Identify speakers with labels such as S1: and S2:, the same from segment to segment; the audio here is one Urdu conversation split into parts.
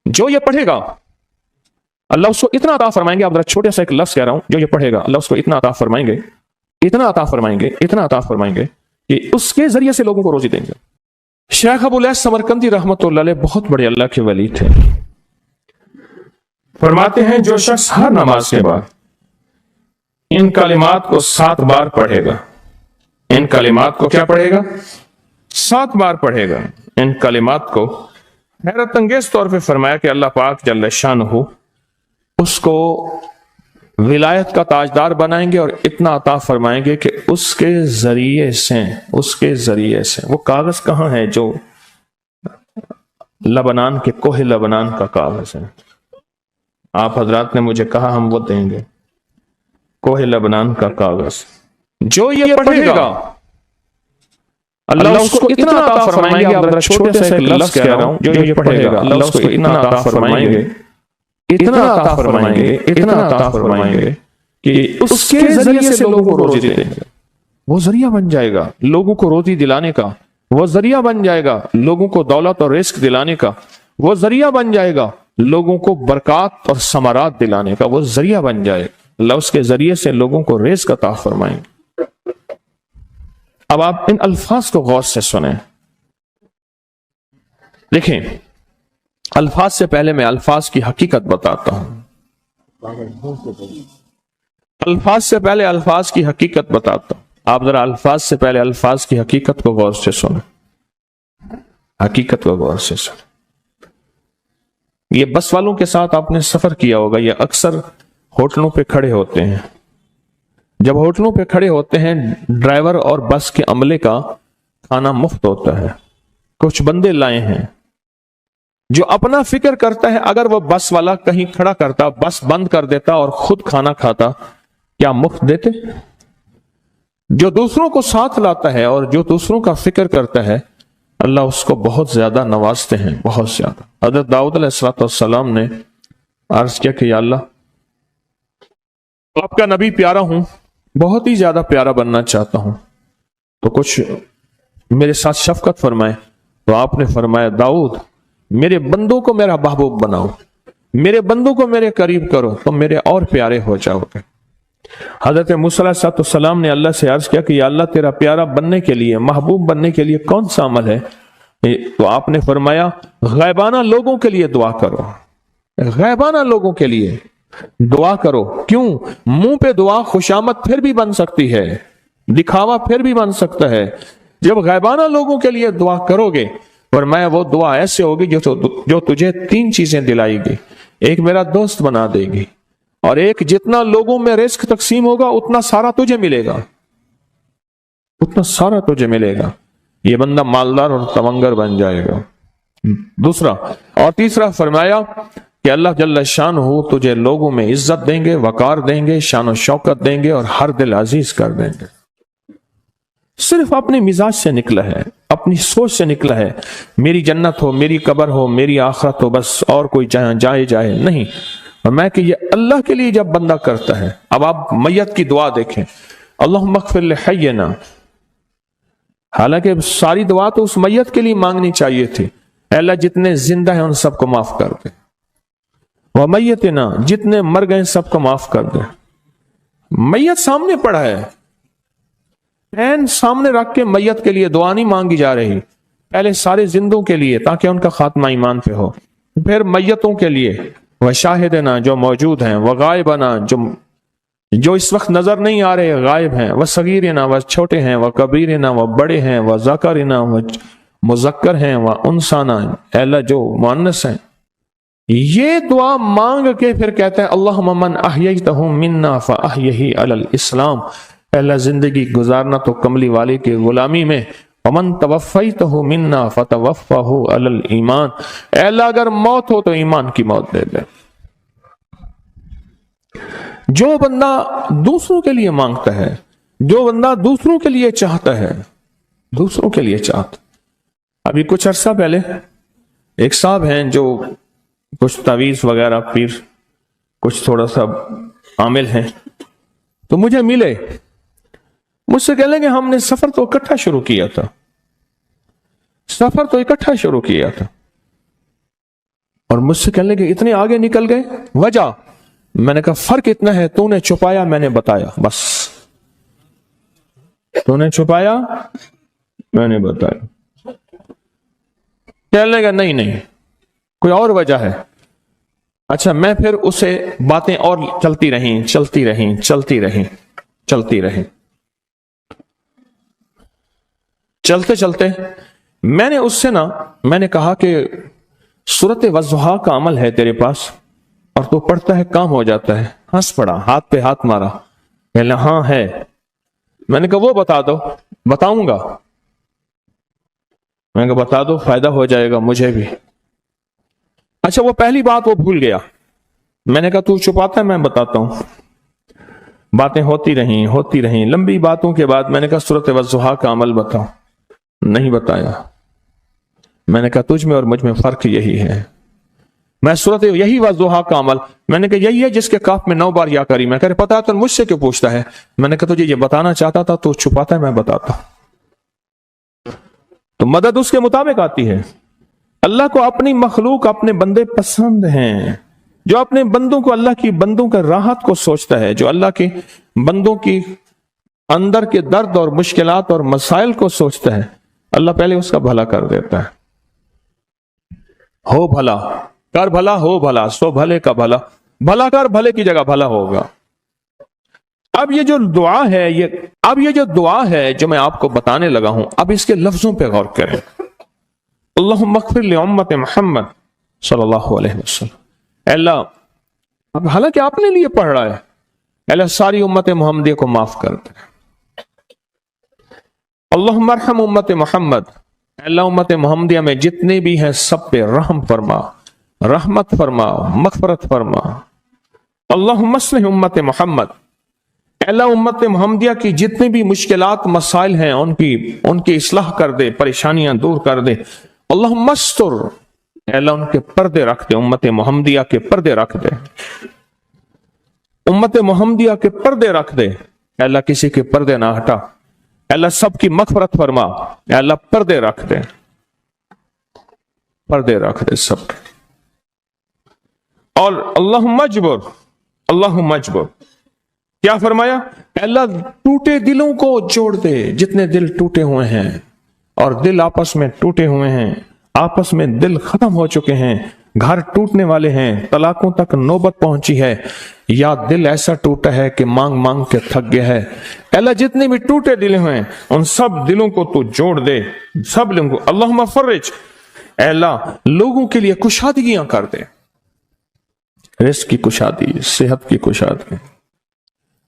S1: جو یہ پڑھے گا اللہ اس کو اتنا عطا فرمائیں گے. آپ ذرا چھوٹے سا ایک لفظ کہہ رہا ہوں, جو یہ پڑھے گا اللہ اس کو اتنا عطا فرمائیں گے, اتنا عطا فرمائیں گے, اتنا عطا فرمائیں گے کہ اس کے ذریعے سے لوگوں کو روزی دیں گے. شیخ ابو الیاس سمرقندی رحمۃ اللہ علیہ بہت بڑے اللہ کے ولی تھے. فرماتے ہیں جو شخص ہر نماز کے بعد ان کلمات کو 7 بار پڑھے گا, ان کلمات کو کیا پڑھے گا؟ 7 بار پڑھے گا. ان کلمات کو حیرت انگیز طور پہ فرمایا کہ اللہ پاک جل شانہ اس کو ولایت کا تاجدار بنائیں گے اور اتنا عطا فرمائیں گے کہ اس کے ذریعے سے وہ کاغذ کہاں ہے جو لبنان کے کوہ لبنان کا کاغذ ہے, آپ حضرات نے مجھے کہا ہم وہ دیں گے, کوہ لبنان کا کاغذ. جو یہ پڑھے گا اللہ اس کو اتنا عطا فرمائیں گے. آپ ذرا چھوٹے سے ایک لفظ کہہ رہا ہوں, جو یہ پڑھے گا اللہ اس کو اتنا عطا فرمائیں گے, اتنا عطا فرمائیں گے, اتنا عطا فرمائیں گے کہ اس کے ذریعے سے لوگوں کو روزی دیں گے. وہ ذریعہ بن جائے گا لوگوں کو روزی دلانے کا, وہ ذریعہ بن جائے گا لوگوں کو دولت اور رزق دلانے کا, وہ ذریعہ بن جائے گا لوگوں کو برکات اور ثمرات دلانے کا, وہ ذریعہ بن جائے گا. اللہ اس کے ذریعے سے لوگوں کو رزق عطا فرمائیں گے. اب آپ ان الفاظ کو غور سے سنیں. دیکھیں, الفاظ سے پہلے میں الفاظ کی حقیقت بتاتا ہوں. الفاظ سے پہلے الفاظ کی حقیقت بتاتا ہوں. آپ ذرا الفاظ سے پہلے الفاظ کی حقیقت کو غور سے سنیں, حقیقت کو غور سے سنیں. یہ بس والوں کے ساتھ آپ نے سفر کیا ہوگا, یہ اکثر ہوٹلوں پہ کھڑے ہوتے ہیں. جب ہوٹلوں پہ کھڑے ہوتے ہیں ڈرائیور اور بس کے عملے کا کھانا مفت ہوتا ہے. کچھ بندے لائے ہیں جو اپنا فکر کرتا ہے اگر وہ بس والا کہیں کھڑا کرتا, بس بند کر دیتا اور خود کھانا کھاتا, کیا مفت دیتے؟ جو دوسروں کو ساتھ لاتا ہے اور جو دوسروں کا فکر کرتا ہے اللہ اس کو بہت زیادہ نوازتے ہیں, بہت زیادہ. حضرت داؤد علیہ السلام نے عرض کیا کہ یا اللہ آپ کا نبی پیارا ہوں, بہت ہی زیادہ پیارا بننا چاہتا ہوں, تو کچھ میرے ساتھ شفقت فرمائے. تو آپ نے فرمایا داؤد میرے بندوں کو میرا محبوب بناؤ, میرے بندوں کو میرے قریب کرو تو میرے اور پیارے ہو جاؤ گے. حضرت موسیٰ علیہ السلام نے اللہ سے عرض کیا کہ یا اللہ تیرا پیارا بننے کے لیے, محبوب بننے کے لیے کون سا عمل ہے؟ تو آپ نے فرمایا غیبانہ لوگوں کے لیے دعا کرو, غیبانہ لوگوں کے لیے دعا کرو. کیوں؟ منہ پہ دعا خوشامد پھر بھی بن سکتی ہے, دکھاوا پھر بھی بن سکتا ہے. جب غیبانہ لوگوں کے لیے دعا کرو گے فرمایا وہ دعا ایسے ہوگی جو تجھے 3 چیزیں دلائے گی. ایک میرا دوست بنا دے گی, اور ایک جتنا لوگوں میں رزق تقسیم ہوگا اتنا سارا تجھے ملے گا, اتنا سارا تجھے ملے گا. یہ بندہ مالدار اور تونگر بن جائے گا. دوسرا اور تیسرا فرمایا کہ اللہ جل شانہ تجھے لوگوں میں عزت دیں گے, وقار دیں گے, شان و شوکت دیں گے اور ہر دل عزیز کر دیں گے. صرف اپنے مزاج سے نکلا ہے, اپنی سوچ سے نکلا ہے, میری جنت ہو, میری قبر ہو, میری آخرت ہو, بس اور کوئی جائے نہیں. اور میں کہ یہ اللہ کے لیے جب بندہ کرتا ہے. اب آپ میت کی دعا دیکھیں, اللہم اغفر لحینا, حالانکہ ساری دعا تو اس میت کے لیے مانگنی چاہیے تھی. اے اللہ جتنے زندہ ہیں ان سب کو معاف کر دے, وہ میتنا جتنے مر گئے سب کو معاف کر دے. میت سامنے پڑا ہے, عین سامنے رکھ کے میت کے لیے دعا نہیں مانگی جا رہی. پہلے سارے زندوں کے لیے تاکہ ان کا خاتمہ ایمان پہ ہو, پھر میتوں کے لیے وشاہدنا جو موجود ہیں, وغائبنا جو اس وقت نظر نہیں آ رہے غائب ہیں, وصغیرنا وہ چھوٹے ہیں, وکبیرنا وہ بڑے ہیں, وذکرنا وہ مذکر ہیں, وانثانا اے اللہ جو مؤنث ہیں. یہ دعا مانگ کے پھر کہتے ہیں اللہم من احییتہ منا فاحیہ علی الاسلام, پہلا زندگی گزارنا تو کملی والے کی غلامی میں, ومن توفیتہ منا فتوفہ علی الایمان, اے اللہ اگر موت ہو تو ایمان کی موت دے دے. جو بندہ دوسروں کے لیے مانگتا ہے, جو بندہ دوسروں کے لیے چاہتا ہے, دوسروں کے لیے چاہتا. ابھی کچھ عرصہ پہلے ایک صاحب ہیں جو کچھ تعویذ وغیرہ پیر کچھ تھوڑا سا عامل ہیں, تو مجھے ملے, مجھ سے کہہ لیں کہ ہم نے سفر تو اکٹھا شروع کیا تھا, اور مجھ سے کہنے لگے اتنے آگے نکل گئے، وجہ؟ میں نے کہا فرق اتنا ہے، تو نے چھپایا، میں نے بتایا، بس تو نے چھپایا، میں نے بتایا۔ کہنے لگا نہیں کوئی اور وجہ ہے۔ اچھا، میں پھر اسے باتیں اور چلتی رہیں۔ چلتے میں نے کہا کہ سورت والضحیٰ کا عمل ہے تیرے پاس اور تو پڑھتا ہے، کام ہو جاتا ہے۔ ہنس پڑا، ہاتھ پہ ہاتھ مارا، کہنے ہاں ہے۔ میں نے کہا وہ بتا دو۔ بتاؤں گا، میں نے کہا بتا دو، فائدہ ہو جائے گا مجھے بھی۔ اچھا، وہ پہلی بات وہ بھول گیا۔ میں نے کہا تو چھپاتا ہے، میں بتاتا ہوں۔ باتیں ہوتی رہیں لمبی باتوں کے بعد میں نے کہا سورت والضحیٰ کا عمل بتاؤ۔ نہیں بتایا۔ میں نے کہا تجھ میں اور مجھ میں فرق یہی ہے، میں سورت یہی والضحیٰ کا عمل، میں نے کہا یہی ہے جس کے کاف میں 9 بار یا کری۔ میں کہا پتا ہے تو مجھ سے کیوں پوچھتا ہے؟ میں نے کہا تجھے یہ بتانا چاہتا تھا تو چھپاتا ہے، میں بتاتا۔ تو مدد اس کے مطابق آتی ہے۔ اللہ کو اپنی مخلوق، اپنے بندے پسند ہیں، جو اپنے بندوں کو، اللہ کی بندوں کا راحت کو سوچتا ہے، جو اللہ کے بندوں کی اندر کے درد اور مشکلات اور مسائل کو سوچتا ہے، اللہ پہلے اس کا بھلا کر دیتا ہے۔ ہو بھلا، کر بھلا، ہو بھلا، سو بھلے کا بھلا، بھلا کر، بھلے کی جگہ بھلا ہوگا۔ اب یہ جو دعا ہے جو میں آپ کو بتانے لگا ہوں، اب اس کے لفظوں پہ غور کریں۔ اللہم اغفر لامت محمد صلی اللہ علیہ وسلم۔ اے اللہ، اب حالانکہ آپ نے لیے پڑھ رہا ہے، اے اللہ ساری امت محمدیہ کو معاف کر دے۔ اللہم ارحم امت محمد، اے اللہ امت محمدیہ میں جتنے بھی ہیں سب پہ رحم فرما، رحمت فرما، مغفرت فرما۔ اللہم اصلح امت محمد، اے اللہ امت محمدیہ کی جتنی بھی مشکلات مسائل ہیں ان کی اصلاح کر دے، پریشانیاں دور کر دے۔ اللہم استر، اے اللہ ان کے پردے رکھ دے، امت محمدیہ کے پردے رکھ دے، امت محمدیہ کے پردے رکھ دے۔ اے اللہ کسی کے پردے نہ ہٹا، اے اللہ سب کی مغفرت فرما، اے اللہ پردے رکھ دے، پردے رکھ دے سب کے۔ اور اللہم اجبر، کیا فرمایا؟ اے اللہ ٹوٹے دلوں کو جوڑ دے، جتنے دل ٹوٹے ہوئے ہیں اور دل آپس میں ٹوٹے ہوئے ہیں، آپس میں دل ختم ہو چکے ہیں، گھر ٹوٹنے والے ہیں، طلاقوں تک نوبت پہنچی ہے، یا دل ایسا ٹوٹا ہے کہ مانگ مانگ کے تھک گیا ہے۔ اے اللہ جتنے بھی ٹوٹے دل ہیں ان سب دلوں کو تو جوڑ دے، سب دلوں کو۔ اللہم فرج، اے اللہ لوگوں کے لیے کشادگیاں کر دے، رزق کی کشادگی، صحت کی کشادگی،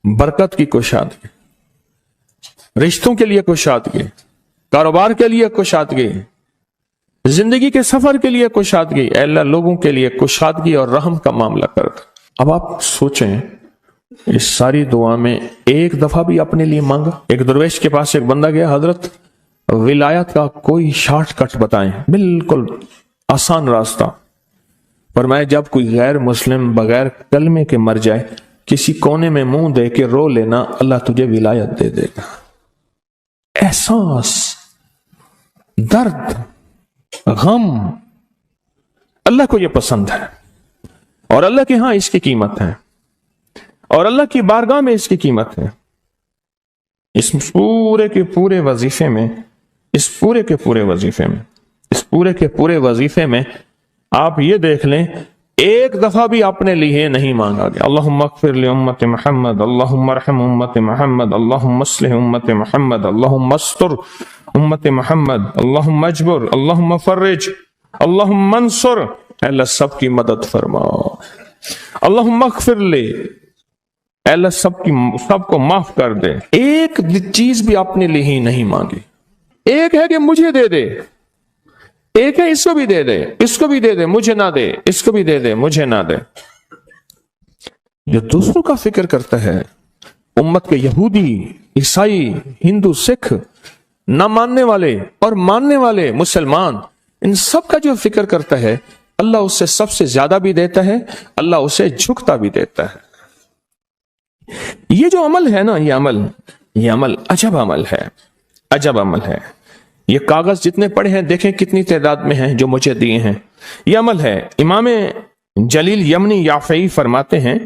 S1: برکت کی کشادگی، رشتوں کے لیے کشادگی، کاروبار کے لیے کشادگی، زندگی کے سفر کے لیے کشادگی۔ اے اللہ لوگوں کے لیے کشادگی اور رحم کا معاملہ کر دے۔ اب آپ سوچیں، اس ساری دعا میں ایک دفعہ بھی اپنے لیے مانگا؟ ایک درویش کے پاس ایک بندہ گیا، حضرت ولایت کا کوئی شارٹ کٹ بتائیں، بالکل آسان راستہ۔ فرمایا جب کوئی غیر مسلم بغیر کلمے کے مر جائے، کسی کونے میں منہ دے کے رو لینا، اللہ تجھے ولایت دے دے گا۔ احساس، درد، غم، اللہ کو یہ پسند ہے، اور اللہ کے ہاں اس کی قیمت ہے، اور اللہ کی بارگاہ میں اس کی قیمت ہے۔ اس پورے کے پورے وظیفے میں آپ یہ دیکھ لیں، ایک دفعہ بھی اپنے لیے نہیں مانگا گیا۔ اللہم اغفر لامت محمد، اللہم ارحم امت محمد، اللہم اصلح امت محمد، اللہم استر امت محمد، اللہم اجبر، اللہم فرج، اللہم منصر، اے اللہ سب کی مدد فرما، اللہم اغفر لے، اے اللہ سب کو معاف کر دے۔ ایک چیز بھی اپنے لیے ہی نہیں مانگی۔ ایک ہے کہ مجھے دے دے، ایک ہے اس کو بھی دے دے، اس کو بھی دے دے، مجھے نہ دے، اس کو بھی دے دے، مجھے نہ دے۔ جو دوسروں کا فکر کرتا ہے، امت کے یہودی، عیسائی، ہندو، سکھ، نہ ماننے والے اور ماننے والے مسلمان، ان سب کا جو فکر کرتا ہے، اللہ اسے سب سے زیادہ بھی دیتا ہے، اللہ اسے جھکتا بھی دیتا ہے۔ یہ جو عمل ہے نا، یہ عمل عجب عمل ہے۔ یہ کاغذ جتنے پڑے ہیں دیکھیں کتنی تعداد میں ہیں جو مجھے دیے ہیں۔ یہ عمل ہے۔ امام جلیل یمنی یافعی فرماتے ہیں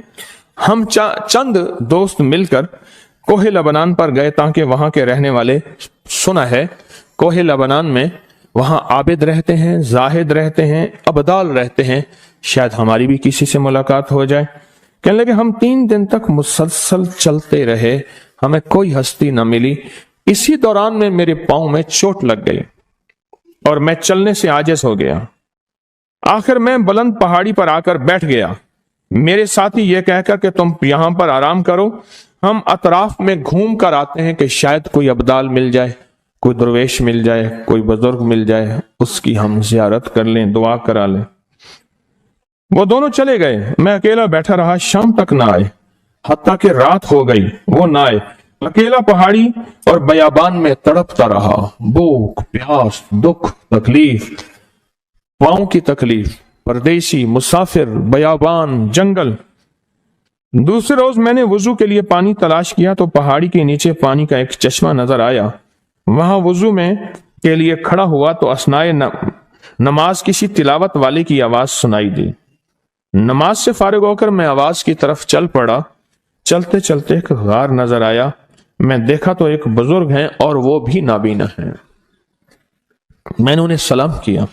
S1: ہم چند دوست مل کر کوہ لبنان پر گئے تاکہ وہاں کے رہنے والے، سنا ہے کوہ لبنان میں وہاں عابد رہتے ہیں، زاہد رہتے ہیں، ابدال رہتے ہیں، شاید ہماری بھی کسی سے ملاقات ہو جائے۔ کہنے لگے ہم 3 دن تک مسلسل چلتے رہے، ہمیں کوئی ہستی نہ ملی۔ اسی دوران میں میرے پاؤں میں چوٹ لگ گئی اور میں چلنے سے عاجز ہو گیا۔ آخر میں بلند پہاڑی پر آ کر بیٹھ گیا۔ میرے ساتھی یہ کہہ کر کہ تم یہاں پر آرام کرو، ہم اطراف میں گھوم کر آتے ہیں کہ شاید کوئی ابدال مل جائے، کوئی درویش مل جائے، کوئی بزرگ مل جائے، اس کی ہم زیارت کر لیں، دعا کرا لیں۔ وہ دونوں چلے گئے، میں اکیلا بیٹھا رہا، شام تک نہ آئے، حتیٰ کہ رات ہو گئی، وہ نہ آئے۔ اکیلا پہاڑی اور بیابان میں تڑپتا رہا، بھوک، پیاس، دکھ، تکلیف، پاؤں کی تکلیف، پردیسی، مسافر، بیابان، جنگل۔ دوسرے روز میں نے وضو کے لیے پانی تلاش کیا تو پہاڑی کے نیچے پانی کا ایک چشمہ نظر آیا۔ وہاں وضو میں کے لیے کھڑا ہوا تو اثنائے نماز کسی تلاوت والے کی آواز سنائی دی۔ نماز سے فارغ ہو کر میں آواز کی طرف چل پڑا۔ چلتے چلتے ایک غار نظر آیا، میں دیکھا تو ایک بزرگ ہیں اور وہ بھی نابینا ہیں۔ میں نے انہیں سلام کیا،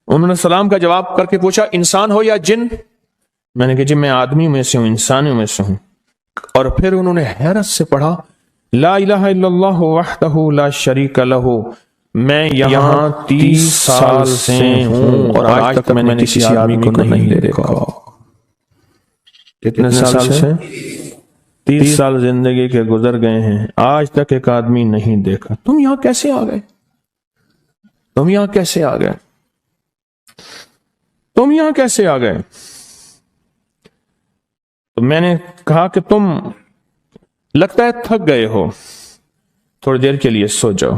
S1: انہوں نے سلام کا جواب کر کے پوچھا انسان ہو یا جن؟ میں نے کہا جی میں آدمی میں سے ہوں، انسانوں میں سے ہوں۔ اور پھر انہوں نے حیرت سے پڑھا لا الہ الا اللہ وحدہ لا شریک لہ، میں یہاں 30 سال سے ہوں اور آج تک میں نے کسی آدمی کو نہیں دیکھا۔ کتنے سال سے؟ 30 سال زندگی کے گزر گئے ہیں، آج تک ایک آدمی نہیں دیکھا۔ تم یہاں کیسے آ گئے؟ تم یہاں کیسے آ گئے؟ تم یہاں کیسے آ گئے؟ تو میں نے کہا کہ تم لگتا ہے تھک گئے ہو، تھوڑی دیر کے لیے سو جاؤ۔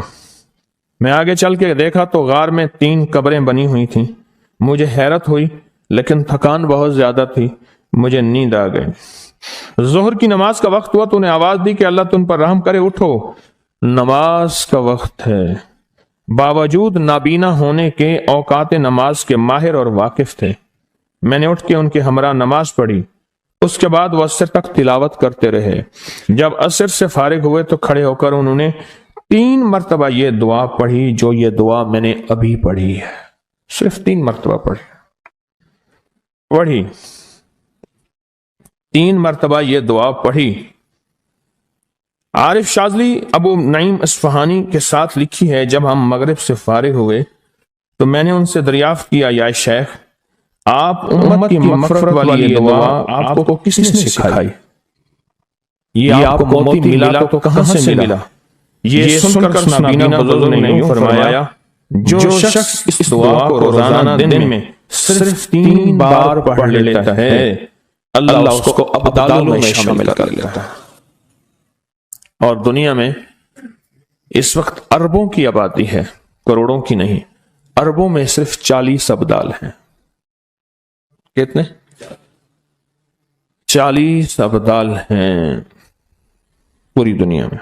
S1: میں آگے چل کے دیکھا تو غار میں 3 قبریں بنی ہوئی تھیں۔ مجھے حیرت ہوئی لیکن تھکان بہت زیادہ تھی، مجھے نیند آ گئی۔ ظہر کی نماز کا وقت ہوا تو انہیں آواز دی کہ اللہ تم پر رحم کرے، اٹھو نماز کا وقت ہے۔ باوجود نابینا ہونے کے اوقات نماز کے ماہر اور واقف تھے۔ میں نے اٹھ کے ان کے ہمراہ نماز پڑھی، اس کے بعد وہ عصر تک تلاوت کرتے رہے۔ جب عصر سے فارغ ہوئے تو کھڑے ہو کر انہوں نے 3 مرتبہ یہ دعا پڑھی جو یہ دعا میں نے ابھی پڑھی ہے، صرف 3 مرتبہ پڑھی 3 مرتبہ یہ دعا پڑھی۔ عارف شاذلی ابو نعیم اصفہانی کے ساتھ لکھی ہے جب ہم مغرب سے فارغ ہوئے تو میں نے ان سے دریافت کیا یا شیخ آپ امت کی مغفرت والی یہ دعا آپ کو کس نے سکھائی؟ یہ آپ کو موتی ملا تو کہاں سے ملا؟ یہ سن کر نابینا بزرگ نے یوں فرمایا جو شخص اس دعا کو روزانہ دن میں صرف 3 بار پڑھ لیتا ہے اللہ اس کو ابدالوں میں شامل کر لیتا ہے۔ اور دنیا میں اس وقت اربوں کی آبادی ہے، کروڑوں کی نہیں، اربوں میں صرف 40 ابدال ہیں۔ کتنے؟ 40 ابدال ہیں پوری دنیا میں۔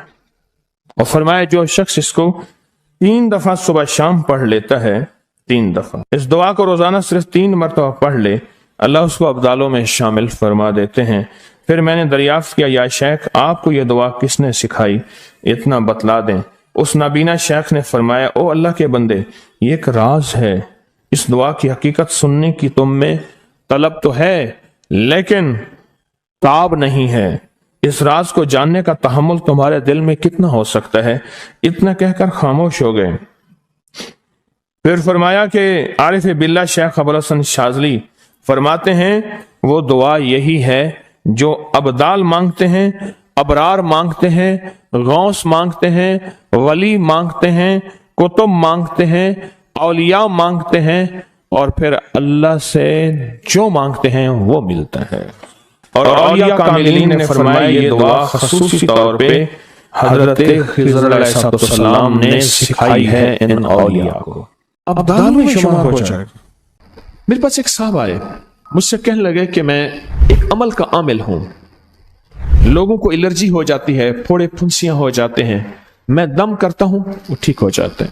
S1: اور فرمایا جو شخص اس کو 3 دفعہ صبح شام پڑھ لیتا ہے، 3 دفعہ اس دعا کو روزانہ صرف 3 مرتبہ پڑھ لے، اللہ اس کو ابدالوں میں شامل فرما دیتے ہیں۔ پھر میں نے دریافت کیا یا شیخ آپ کو یہ دعا کس نے سکھائی؟ اتنا بتلا دیں۔ اس نابینا شیخ نے فرمایا او اللہ کے بندے، یہ ایک راز ہے، اس دعا کی حقیقت سننے کی تم میں طلب تو ہے لیکن تاب نہیں ہے، اس راز کو جاننے کا تحمل تمہارے دل میں کتنا ہو سکتا ہے؟ اتنا کہہ کر خاموش ہو گئے۔ پھر فرمایا کہ عارف باللہ شیخ ابوالحسن شاذلی فرماتے ہیں وہ دعا یہی ہے جو ابدال مانگتے ہیں، ابرار مانگتے ہیں، غوث مانگتے ہیں، ولی مانگتے ہیں، کتب مانگتے ہیں، اولیاء مانگتے ہیں، اور پھر اللہ سے جو مانگتے ہیں وہ ملتا ہے۔ اور اولیاء کاملین نے فرمایا یہ دعا خصوصی طور پہ حضرت خضر علیہ السلام نے سکھائی ہے ان اولیاء کو۔ ابدال میں شمار ہو جائے۔ میرے پاس ایک صاحب آئے، مجھ سے کہنے لگے کہ میں ایک عمل کا عامل ہوں، لوگوں کو الرجی ہو جاتی ہے، پھوڑے پھنسیاں ہو جاتے ہیں، میں دم کرتا ہوں وہ ٹھیک ہو جاتے ہیں،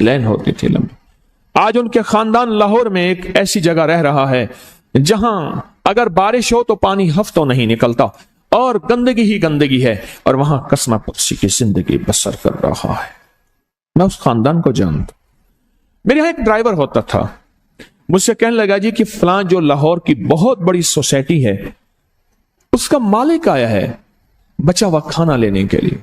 S1: لین ہوتی تھی لمبی. آج ان کے خاندان لاہور میں ایک ایسی جگہ رہ رہا ہے جہاں اگر بارش ہو تو پانی ہفتوں نہیں نکلتا اور گندگی ہی گندگی ہے, اور وہاں کسنا پرسی کی زندگی بسر کر رہا ہے. میں اس خاندان کو جانتا. میرے یہاں ایک ڈرائیور ہوتا تھا, مجھ سے کہنے لگا جی کہ فلاں جو لاہور کی بہت بڑی سوسائٹی ہے اس کا مالک آیا ہے بچا ہوا کھانا لینے کے لیے.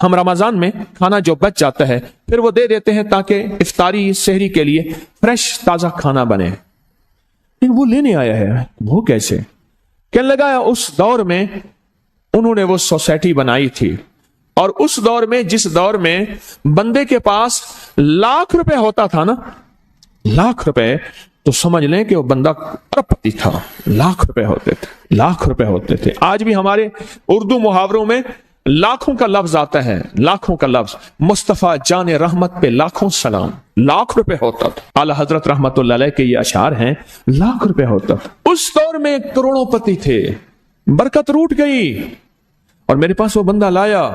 S1: ہم رمضان میں کھانا جو بچ جاتا ہے پھر وہ دے دیتے ہیں تاکہ افطاری سحری کے لیے فریش تازہ کھانا بنے. لیکن وہ لینے آیا ہے, وہ کیسے؟ کہنے لگا اس دور میں انہوں نے وہ سوسائٹی بنائی تھی, اور اس دور میں جس دور میں بندے کے پاس لاکھ روپے ہوتا تھا نا, لاکھ روپے, تو سمجھ لیں کہ وہ بندہ ارب پتی تھا. لاکھ روپے ہوتے تھے, لاکھ روپے ہوتے تھے. آج بھی ہمارے اردو محاوروں میں لاکھوں کا لفظ آتا ہے, لاکھوں کا لفظ. مصطفیٰ جان رحمت پہ لاکھوں سلام. لاکھ روپے ہوتا تھا. اعلی حضرت رحمت اللہ علیہ کے یہ اشعار ہیں, لاکھ روپے ہوتا تھا. اس دور میں کروڑوں پتی تھے. برکت روٹ گئی اور میرے پاس وہ بندہ لایا.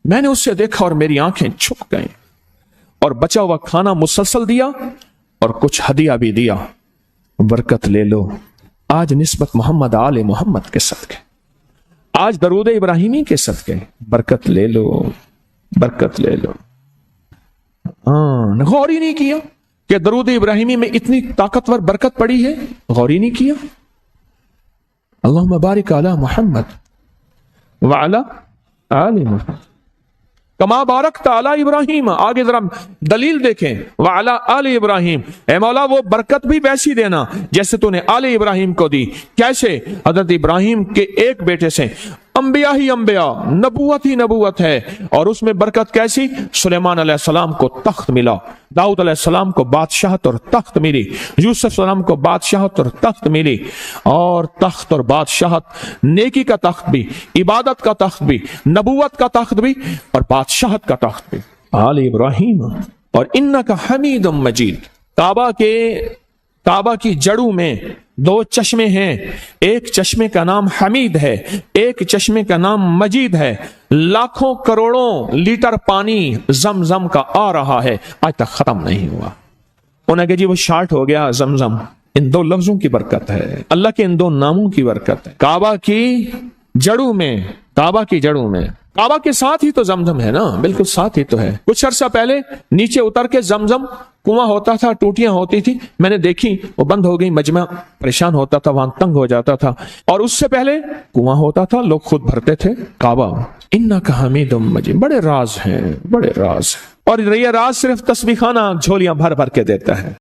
S1: میں نے اس سے دیکھا اور میری آنکھیں چھپ گئیں, اور بچا ہوا کھانا مسلسل دیا اور کچھ ہدیہ بھی دیا. برکت لے لو. آج نسبت محمد آل محمد کے صدقے, آج درود ابراہیمی کے صدقے برکت لے لو, برکت لے لو. غور ہی نہیں کیا کہ درود ابراہیمی میں اتنی طاقتور برکت پڑی ہے, غور ہی نہیں کیا. اللہم بارک علی محمد وعلی آل محمد کما بارکت علی ابراہیم. آگے ذرا دلیل دیکھیں, وعلی آل ابراہیم. اے مولا وہ برکت بھی ویسی دینا جیسے تو نے آل ابراہیم کو دی. کیسے؟ حضرت ابراہیم کے ایک بیٹے سے انبیاء ہی انبیاء, نبوت ہی نبوت ہے, اور اس میں برکت کیسی؟ سلیمان علیہ السلام کو تخت ملا, داؤد علیہ السلام کو بادشاہت اور تخت ملی, یوسف علیہ السلام کو بادشاہت اور تخت ملی. اور تخت اور بادشاہت, نیکی کا تخت بھی, عبادت کا تخت بھی, نبوت کا تخت بھی, اور بادشاہت کا تخت بھی. آل ابراہیم. اور انکا حمید مجید. کعبہ کی جڑوں میں دو چشمے ہیں, ایک چشمے کا نام حمید ہے, ایک چشمے کا نام مجید ہے. لاکھوں کروڑوں لیٹر پانی زمزم کا آ رہا ہے, آج تک ختم نہیں ہوا. انہیں کہ جی وہ شارٹ ہو گیا زمزم. ان دو لفظوں کی برکت ہے, اللہ کے ان دو ناموں کی برکت ہے. کعبہ کی جڑوں میں, کعبہ کی جڑوں میں, کعبہ کے ساتھ ہی تو زمزم ہے نا, بالکل ساتھ ہی تو ہے. کچھ عرصہ پہلے نیچے اتر کے زمزم کنواں ہوتا تھا, ٹوٹیاں ہوتی تھی, میں نے دیکھی وہ بند ہو گئی. مجمع پریشان ہوتا تھا, وہاں تنگ ہو جاتا تھا. اور اس سے پہلے کنواں ہوتا تھا, لوگ خود بھرتے تھے. کعبہ انکا حمید مجید. بڑے راز ہیں, بڑے راز ہیں. اور یہ راز صرف تسبیح خانہ جھولیاں بھر بھر کے دیتا ہے.